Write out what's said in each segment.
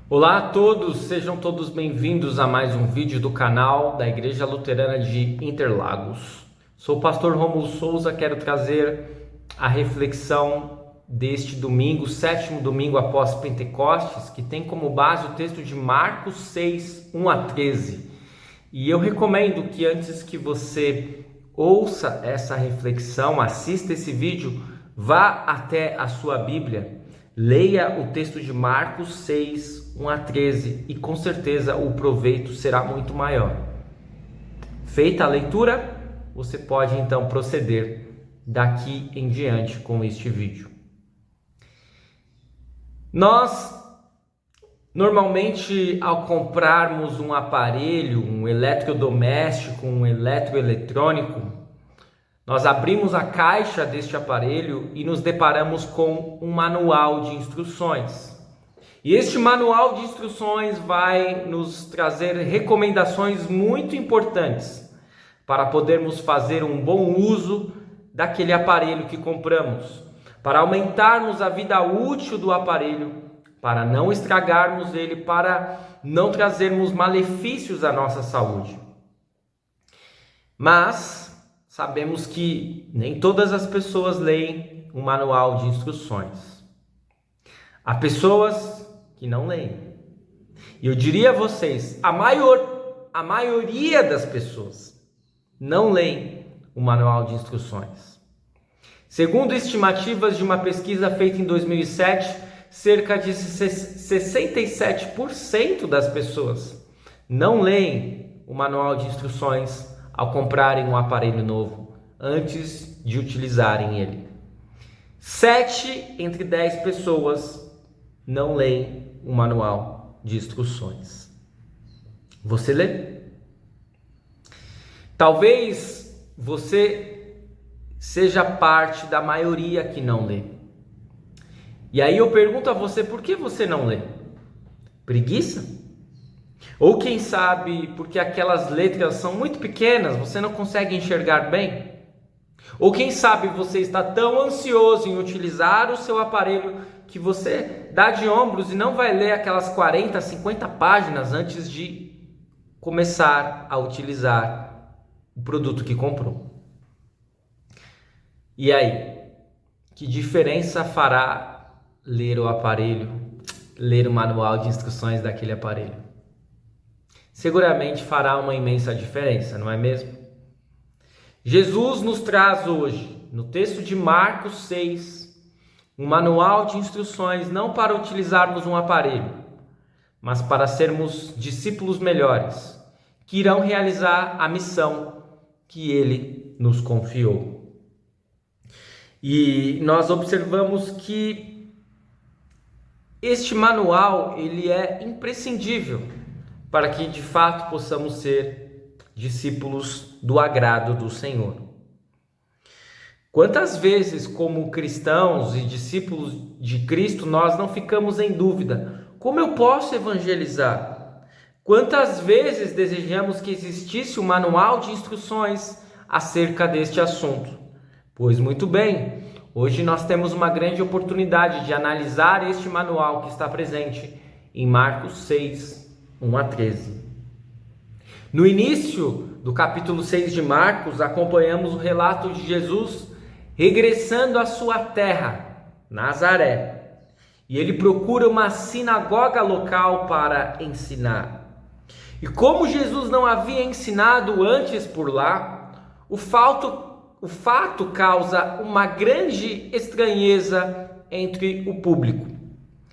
Olá a todos, sejam todos bem-vindos a mais um vídeo do canal da Igreja Luterana de Interlagos. Sou o pastor Rômulo Souza, quero trazer a reflexão deste domingo, sétimo domingo após Pentecostes, que tem como base o texto de Marcos 6, 1 a 13. E eu recomendo que antes que você ouça essa reflexão, assista esse vídeo, vá até a sua Bíblia, leia o texto de Marcos 6, 1 a 13 e com certeza o proveito será muito maior. Feita a leitura, você pode então proceder daqui em diante com este vídeo. Nós, normalmente, ao comprarmos um aparelho, um eletrodoméstico, um eletroeletrônico, nós abrimos a caixa deste aparelho e nos deparamos com um manual de instruções. E este manual de instruções vai nos trazer recomendações muito importantes para podermos fazer um bom uso daquele aparelho que compramos, para aumentarmos a vida útil do aparelho, para não estragarmos ele, para não trazermos malefícios à nossa saúde. Mas sabemos que nem todas as pessoas leem um manual de instruções. Há pessoas que não leem. E eu diria a vocês, a maioria das pessoas não leem o manual de instruções. Segundo estimativas de uma pesquisa feita em 2007, cerca de 67% das pessoas não leem o manual de instruções ao comprarem um aparelho novo, antes de utilizarem ele. 7 entre 10 pessoas não leem o manual de instruções. Você lê? Talvez você seja parte da maioria que não lê. E aí eu pergunto a você, por que você não lê? Preguiça? Ou quem sabe porque aquelas letras são muito pequenas, você não consegue enxergar bem? Ou quem sabe você está tão ansioso em utilizar o seu aparelho que você dá de ombros e não vai ler aquelas 40, 50 páginas antes de começar a utilizar o produto que comprou. E aí, que diferença fará ler o aparelho, ler o manual de instruções daquele aparelho? Seguramente fará uma imensa diferença, não é mesmo? Jesus nos traz hoje, no texto de Marcos 6, um manual de instruções não para utilizarmos um aparelho, mas para sermos discípulos melhores, que irão realizar a missão que ele nos confiou. E nós observamos que este manual ele é imprescindível para que de fato possamos ser discípulos do agrado do Senhor. Quantas vezes, como cristãos e discípulos de Cristo, nós não ficamos em dúvida: como eu posso evangelizar? Quantas vezes desejamos que existisse um manual de instruções acerca deste assunto? Pois muito bem, hoje nós temos uma grande oportunidade de analisar este manual que está presente em Marcos 6, 1 a 13. No início do capítulo 6 de Marcos, acompanhamos o relato de Jesus regressando à sua terra, Nazaré. E ele procura uma sinagoga local para ensinar. E como Jesus não havia ensinado antes por lá, o fato causa uma grande estranheza entre o público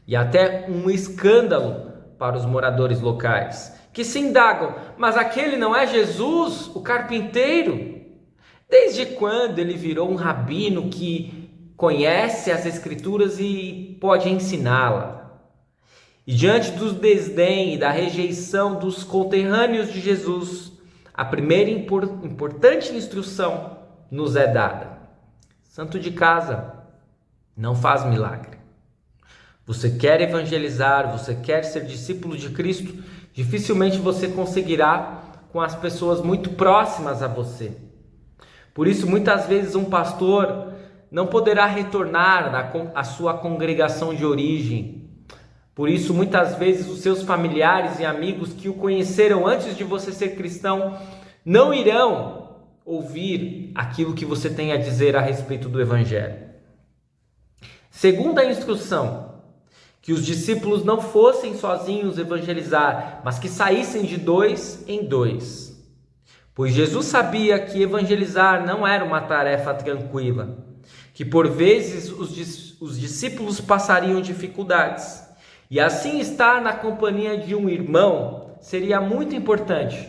e até um escândalo para os moradores locais, que se indagam: mas aquele não é Jesus, o carpinteiro? Desde quando ele virou um rabino que conhece as escrituras e pode ensiná-la? E diante do desdém e da rejeição dos conterrâneos de Jesus, a primeira importante instrução nos é dada: santo de casa não faz milagre. Você quer evangelizar, você quer ser discípulo de Cristo, dificilmente você conseguirá com as pessoas muito próximas a você. Por isso, muitas vezes um pastor não poderá retornar à sua congregação de origem, Por isso, muitas vezes, os seus familiares e amigos que o conheceram antes de você ser cristão não irão ouvir aquilo que você tem a dizer a respeito do Evangelho. Segunda instrução, que os discípulos não fossem sozinhos evangelizar, mas que saíssem de 2 em 2. Pois Jesus sabia que evangelizar não era uma tarefa tranquila, que por vezes os discípulos passariam dificuldades. E assim estar na companhia de um irmão seria muito importante.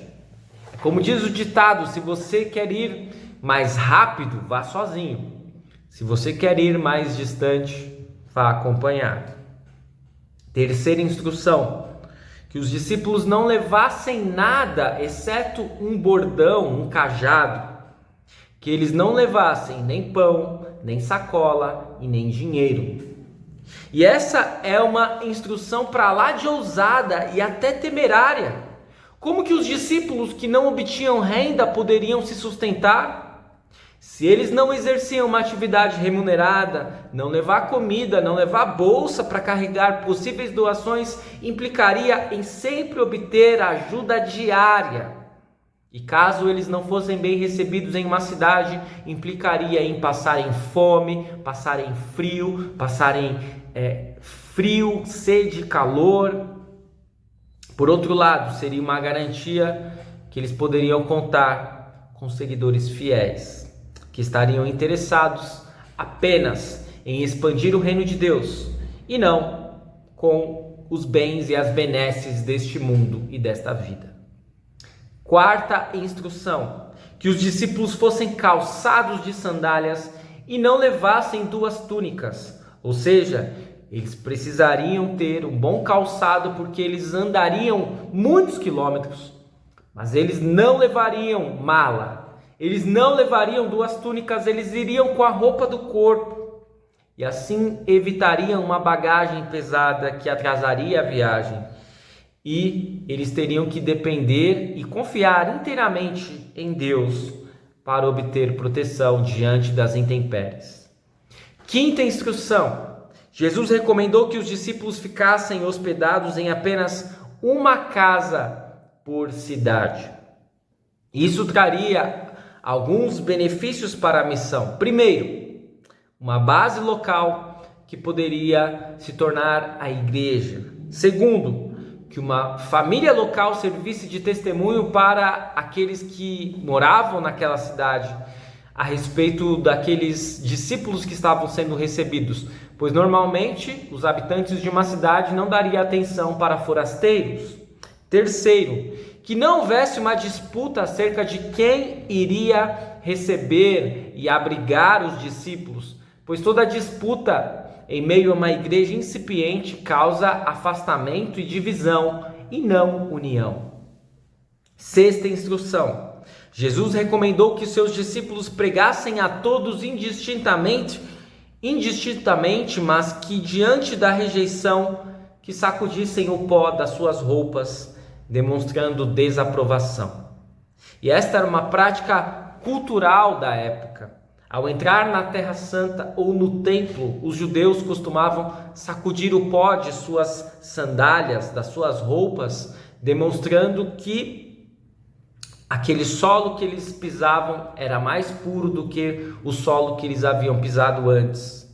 Como diz o ditado, se você quer ir mais rápido, vá sozinho. Se você quer ir mais distante, vá acompanhado. Terceira instrução, que os discípulos não levassem nada, exceto um bordão, um cajado. Que eles não levassem nem pão, nem sacola e nem dinheiro. E essa é uma instrução para lá de ousada e até temerária. Como que os discípulos que não obtinham renda poderiam se sustentar? Se eles não exerciam uma atividade remunerada, não levar comida, não levar bolsa para carregar possíveis doações, implicaria em sempre obter ajuda diária. E caso eles não fossem bem recebidos em uma cidade, implicaria em passarem fome, passarem frio, sede, calor. Por outro lado, seria uma garantia que eles poderiam contar com seguidores fiéis, que estariam interessados apenas em expandir o reino de Deus e não com os bens e as benesses deste mundo e desta vida. Quarta instrução, que os discípulos fossem calçados de sandálias e não levassem 2 túnicas, ou seja, eles precisariam ter um bom calçado porque eles andariam muitos quilômetros, mas eles não levariam mala, eles não levariam 2 túnicas, eles iriam com a roupa do corpo e assim evitariam uma bagagem pesada que atrasaria a viagem. E eles teriam que depender e confiar inteiramente em Deus para obter proteção diante das intempéries. Quinta instrução, Jesus recomendou que os discípulos ficassem hospedados em apenas uma casa por cidade. Isso traria alguns benefícios para a missão. Primeiro, uma base local que poderia se tornar a igreja. Segundo, que uma família local servisse de testemunho para aqueles que moravam naquela cidade a respeito daqueles discípulos que estavam sendo recebidos, pois normalmente os habitantes de uma cidade não dariam atenção para forasteiros. Terceiro, que não houvesse uma disputa acerca de quem iria receber e abrigar os discípulos, pois toda disputa em meio a uma igreja incipiente causa afastamento e divisão e não união. Sexta instrução, Jesus recomendou que seus discípulos pregassem a todos indistintamente, mas que diante da rejeição, que sacudissem o pó das suas roupas, demonstrando desaprovação. E esta era uma prática cultural da época. Ao entrar na Terra Santa ou no templo, os judeus costumavam sacudir o pó de suas sandálias, das suas roupas, demonstrando que aquele solo que eles pisavam era mais puro do que o solo que eles haviam pisado antes.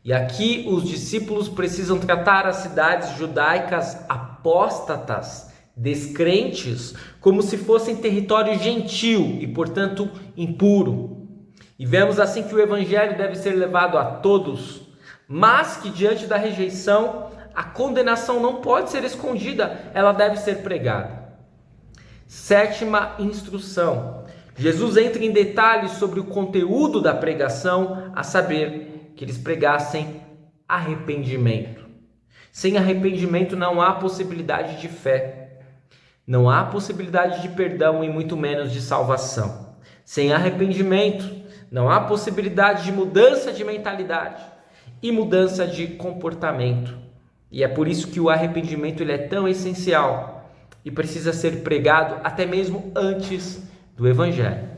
E aqui os discípulos precisam tratar as cidades judaicas apóstatas, descrentes, como se fossem território gentil e, portanto, impuro. E vemos assim que o evangelho deve ser levado a todos, mas que diante da rejeição, a condenação não pode ser escondida, ela deve ser pregada. Sétima instrução, Jesus entra em detalhes sobre o conteúdo da pregação, a saber, que eles pregassem arrependimento. Sem arrependimento não há possibilidade de fé, não há possibilidade de perdão e muito menos de salvação. Sem arrependimento não há possibilidade de mudança de mentalidade e mudança de comportamento. E é por isso que o arrependimento ele é tão essencial e precisa ser pregado até mesmo antes do Evangelho.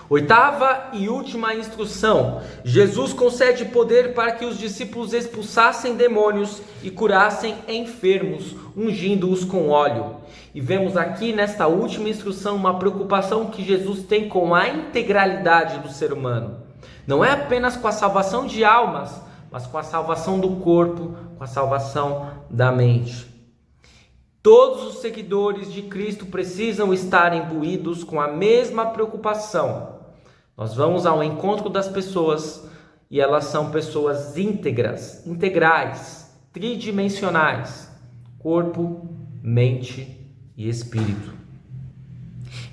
Oitava e última instrução: Jesus concede poder para que os discípulos expulsassem demônios e curassem enfermos, ungindo-os com óleo. E vemos aqui nesta última instrução uma preocupação que Jesus tem com a integralidade do ser humano. Não é apenas com a salvação de almas, mas com a salvação do corpo, com a salvação da mente. Todos os seguidores de Cristo precisam estar imbuídos com a mesma preocupação. Nós vamos ao encontro das pessoas e elas são pessoas íntegras, integrais, tridimensionais: corpo, mente e espírito.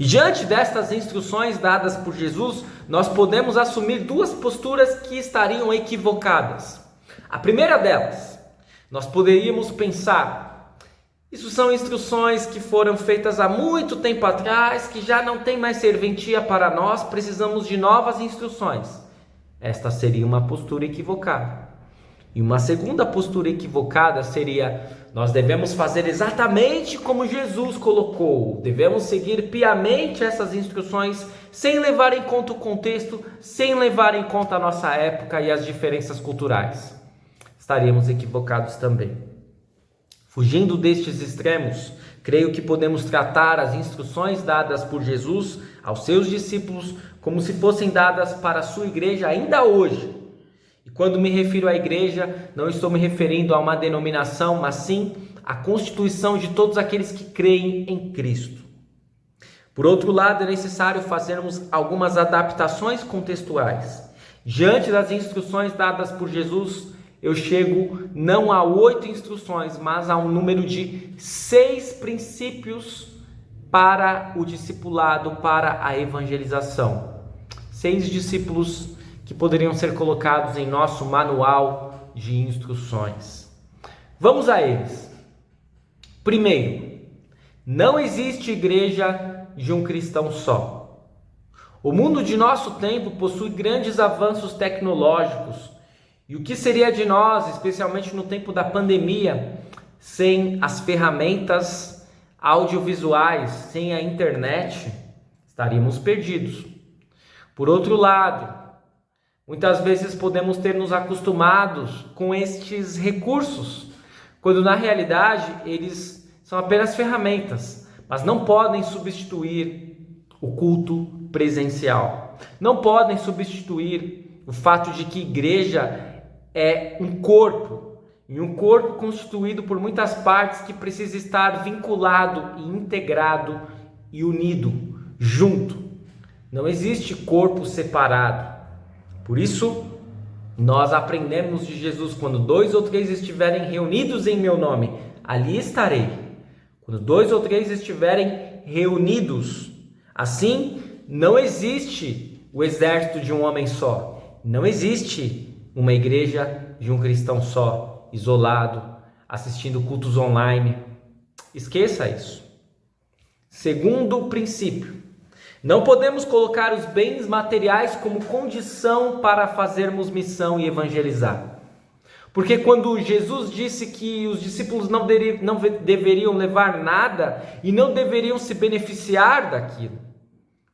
E diante destas instruções dadas por Jesus, nós podemos assumir duas posturas que estariam equivocadas. A primeira delas, nós poderíamos pensar: isso são instruções que foram feitas há muito tempo atrás, que já não tem mais serventia para nós, precisamos de novas instruções. Esta seria uma postura equivocada. E uma segunda postura equivocada seria: nós devemos fazer exatamente como Jesus colocou, devemos seguir piamente essas instruções, sem levar em conta o contexto, sem levar em conta a nossa época e as diferenças culturais. Estaríamos equivocados também. Fugindo destes extremos, creio que podemos tratar as instruções dadas por Jesus aos seus discípulos como se fossem dadas para a sua igreja ainda hoje. E quando me refiro à igreja, não estou me referindo a uma denominação, mas sim à constituição de todos aqueles que creem em Cristo. Por outro lado, é necessário fazermos algumas adaptações contextuais. Diante das instruções dadas por Jesus, eu chego não a 8 instruções, mas a um número de 6 princípios para o discipulado, para a evangelização. 6 discípulos que poderiam ser colocados em nosso manual de instruções. Vamos a eles. Primeiro, não existe igreja de um cristão só. O mundo de nosso tempo possui grandes avanços tecnológicos. E o que seria de nós, especialmente no tempo da pandemia, sem as ferramentas audiovisuais, sem a internet? Estaríamos perdidos. Por outro lado, muitas vezes podemos ter nos acostumados com estes recursos, quando na realidade eles são apenas ferramentas, mas não podem substituir o culto presencial. Não podem substituir o fato de que igreja é um corpo, e um corpo constituído por muitas partes que precisa estar vinculado e integrado e unido, junto. Não existe corpo separado. Por isso, nós aprendemos de Jesus: quando 2 ou 3 estiverem reunidos em meu nome, ali estarei. Quando 2 ou 3 estiverem reunidos. Assim, não existe o exército de um homem só. Não existe uma igreja de um cristão só, isolado, assistindo cultos online. Esqueça isso. Segundo princípio: não podemos colocar os bens materiais como condição para fazermos missão e evangelizar. Porque quando Jesus disse que os discípulos não deveriam levar nada e não deveriam se beneficiar daquilo,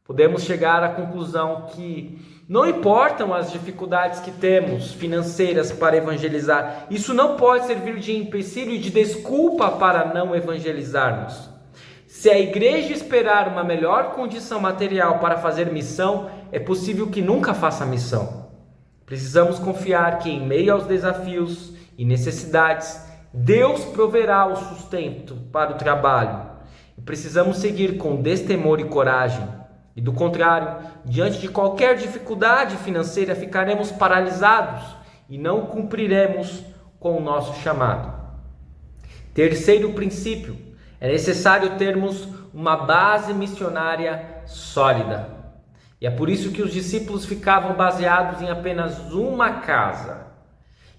podemos chegar à conclusão que não importam as dificuldades que temos financeiras para evangelizar, isso não pode servir de empecilho e de desculpa para não evangelizarmos. Se a igreja esperar uma melhor condição material para fazer missão, é possível que nunca faça missão. Precisamos confiar que em meio aos desafios e necessidades, Deus proverá o sustento para o trabalho. E precisamos seguir com destemor e coragem. E do contrário, diante de qualquer dificuldade financeira, ficaremos paralisados e não cumpriremos com o nosso chamado. Terceiro princípio: é necessário termos uma base missionária sólida. E é por isso que os discípulos ficavam baseados em apenas uma casa.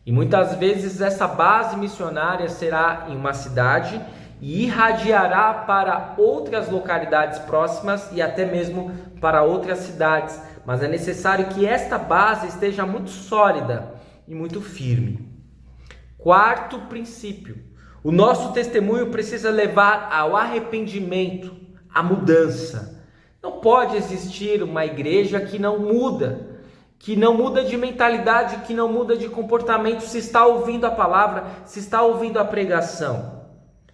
E muitas vezes essa base missionária será em uma cidade e irradiará para outras localidades próximas e até mesmo para outras cidades. Mas é necessário que esta base esteja muito sólida e muito firme. Quarto princípio: o nosso testemunho precisa levar ao arrependimento, à mudança. Não pode existir uma igreja que não muda de mentalidade, que não muda de comportamento, se está ouvindo a palavra, se está ouvindo a pregação.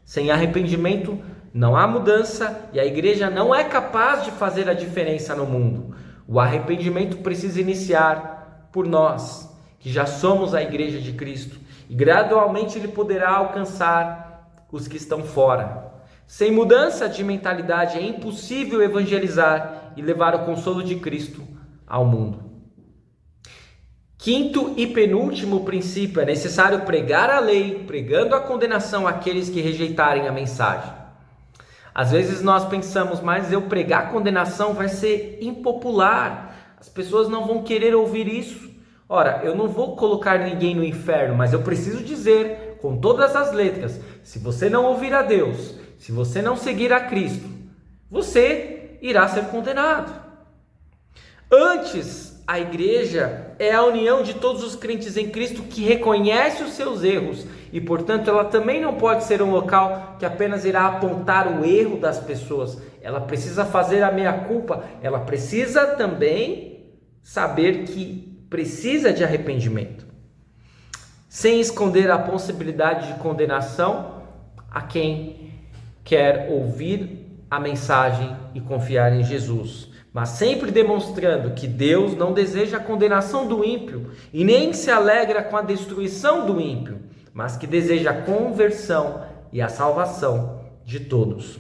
Sem arrependimento não há mudança e a igreja não é capaz de fazer a diferença no mundo. O arrependimento precisa iniciar por nós, que já somos a igreja de Cristo, e gradualmente ele poderá alcançar os que estão fora. Sem mudança de mentalidade é impossível evangelizar e levar o consolo de Cristo ao mundo. Quinto e penúltimo princípio: é necessário pregar a lei, pregando a condenação àqueles que rejeitarem a mensagem. Às vezes nós pensamos, mas eu pregar a condenação vai ser impopular, as pessoas não vão querer ouvir isso. Ora, eu não vou colocar ninguém no inferno, mas eu preciso dizer com todas as letras: se você não ouvir a Deus, se você não seguir a Cristo, você irá ser condenado. Antes, a igreja é a união de todos os crentes em Cristo que reconhece os seus erros e, portanto, ela também não pode ser um local que apenas irá apontar o erro das pessoas. Ela precisa fazer a meia-culpa, ela precisa também saber que precisa de arrependimento, sem esconder a possibilidade de condenação a quem quer ouvir a mensagem e confiar em Jesus, mas sempre demonstrando que Deus não deseja a condenação do ímpio e nem se alegra com a destruição do ímpio, mas que deseja a conversão e a salvação de todos.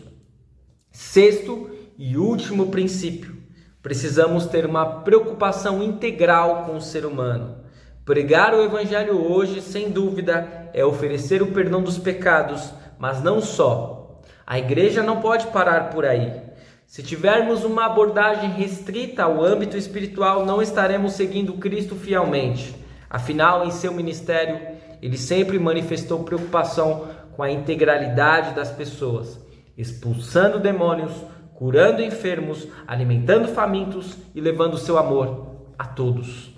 Sexto e último princípio: precisamos ter uma preocupação integral com o ser humano. Pregar o evangelho hoje, sem dúvida, é oferecer o perdão dos pecados, mas não só. A igreja não pode parar por aí. Se tivermos uma abordagem restrita ao âmbito espiritual, não estaremos seguindo Cristo fielmente. Afinal, em seu ministério, ele sempre manifestou preocupação com a integralidade das pessoas, expulsando demônios, curando enfermos, alimentando famintos e levando seu amor a todos.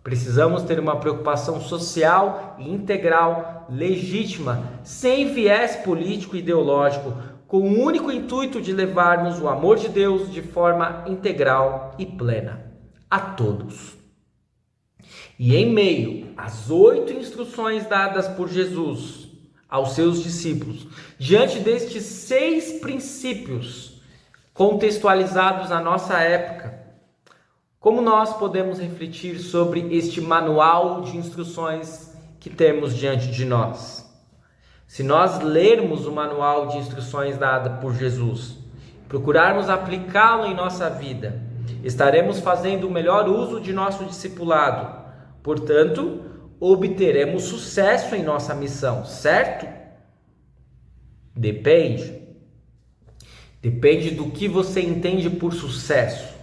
Precisamos ter uma preocupação social e integral, legítima, sem viés político e ideológico, com o único intuito de levarmos o amor de Deus de forma integral e plena a todos. E em meio às 8 instruções dadas por Jesus aos seus discípulos, diante destes 6 princípios contextualizados à nossa época, como nós podemos refletir sobre este manual de instruções que temos diante de nós? Se nós lermos o manual de instruções dado por Jesus, procurarmos aplicá-lo em nossa vida, estaremos fazendo o melhor uso de nosso discipulado. Portanto, obteremos sucesso em nossa missão, certo? Depende. Depende do que você entende por sucesso.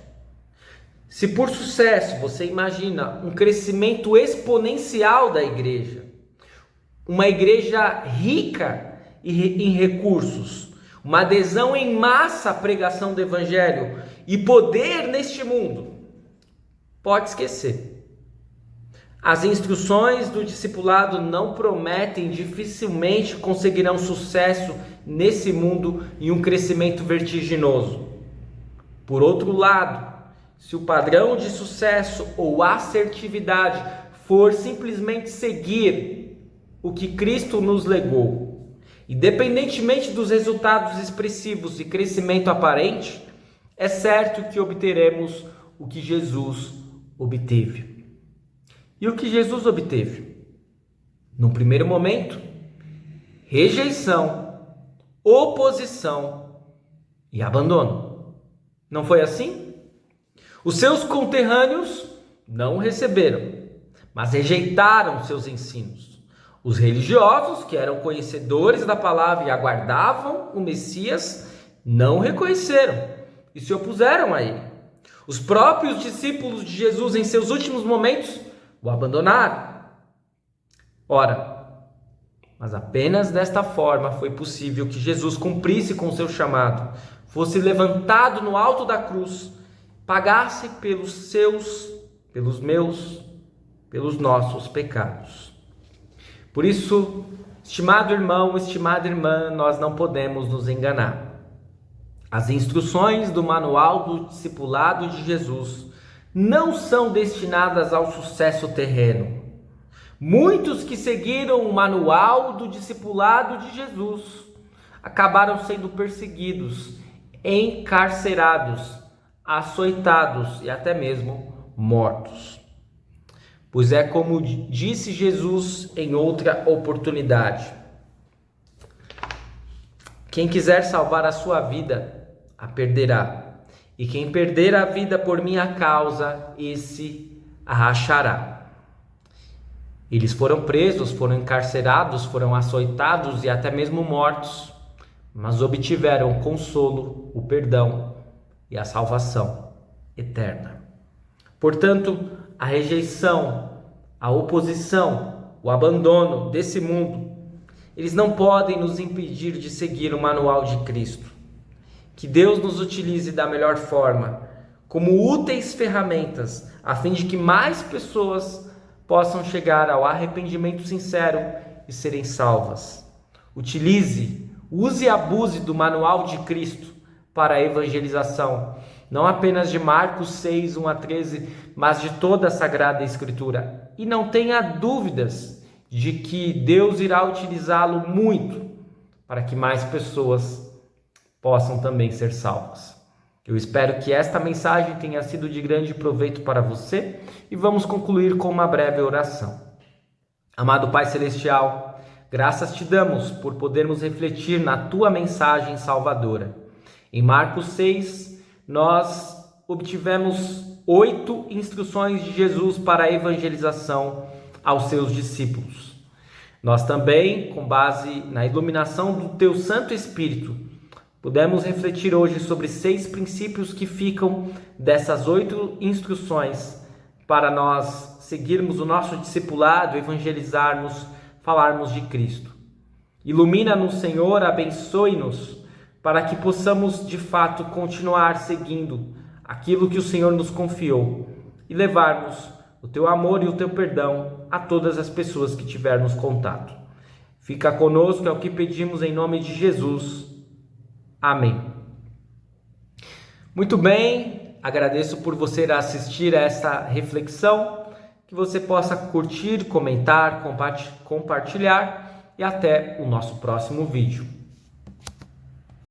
Se por sucesso você imagina um crescimento exponencial da igreja, uma igreja rica em recursos, uma adesão em massa à pregação do evangelho e poder neste mundo, pode esquecer. As instruções do discipulado não prometem, dificilmente conseguirão sucesso nesse mundo e um crescimento vertiginoso. Por outro lado, se o padrão de sucesso ou assertividade for simplesmente seguir o que Cristo nos legou, independentemente dos resultados expressivos e crescimento aparente, é certo que obteremos o que Jesus obteve. E o que Jesus obteve? No primeiro momento, rejeição, oposição e abandono. Não foi assim? Os seus conterrâneos não o receberam, mas rejeitaram seus ensinos. Os religiosos, que eram conhecedores da palavra e aguardavam o Messias, não o reconheceram e se opuseram a ele. Os próprios discípulos de Jesus, em seus últimos momentos, o abandonaram. Ora, mas apenas desta forma foi possível que Jesus cumprisse com seu chamado, fosse levantado no alto da cruz, pagasse pelos seus, pelos meus, pelos nossos pecados. Por isso, estimado irmão, estimada irmã, nós não podemos nos enganar. As instruções do manual do discipulado de Jesus não são destinadas ao sucesso terreno. Muitos que seguiram o manual do discipulado de Jesus acabaram sendo perseguidos, encarcerados, açoitados e até mesmo mortos. Pois é como disse Jesus em outra oportunidade: quem quiser salvar a sua vida, a perderá. E quem perder a vida por minha causa, esse a achará. Eles foram presos, foram encarcerados, foram açoitados e até mesmo mortos, mas obtiveram o consolo, o perdão e a salvação eterna. Portanto, a rejeição, a oposição, o abandono desse mundo, eles não podem nos impedir de seguir o manual de Cristo. Que Deus nos utilize da melhor forma, como úteis ferramentas, a fim de que mais pessoas possam chegar ao arrependimento sincero e serem salvas. Use e abuse do manual de Cristo para a evangelização, não apenas de Marcos 6, 1 a 13, mas de toda a Sagrada Escritura. E não tenha dúvidas de que Deus irá utilizá-lo muito para que mais pessoas possam também ser salvas. Eu espero que esta mensagem tenha sido de grande proveito para você e vamos concluir com uma breve oração. Amado Pai Celestial, graças te damos por podermos refletir na tua mensagem salvadora. Em Marcos 6, nós obtivemos 8 instruções de Jesus para a evangelização aos seus discípulos. Nós também, com base na iluminação do teu Santo Espírito, pudemos refletir hoje sobre 6 princípios que ficam dessas 8 instruções para nós seguirmos o nosso discipulado, evangelizarmos, falarmos de Cristo. Ilumina-nos, Senhor, abençoe-nos, para que possamos de fato continuar seguindo aquilo que o Senhor nos confiou e levarmos o teu amor e o teu perdão a todas as pessoas que tivermos contato. Fica conosco, é o que pedimos em nome de Jesus. Amém. Muito bem, agradeço por você assistir a essa reflexão, que você possa curtir, comentar, compartilhar e até o nosso próximo vídeo.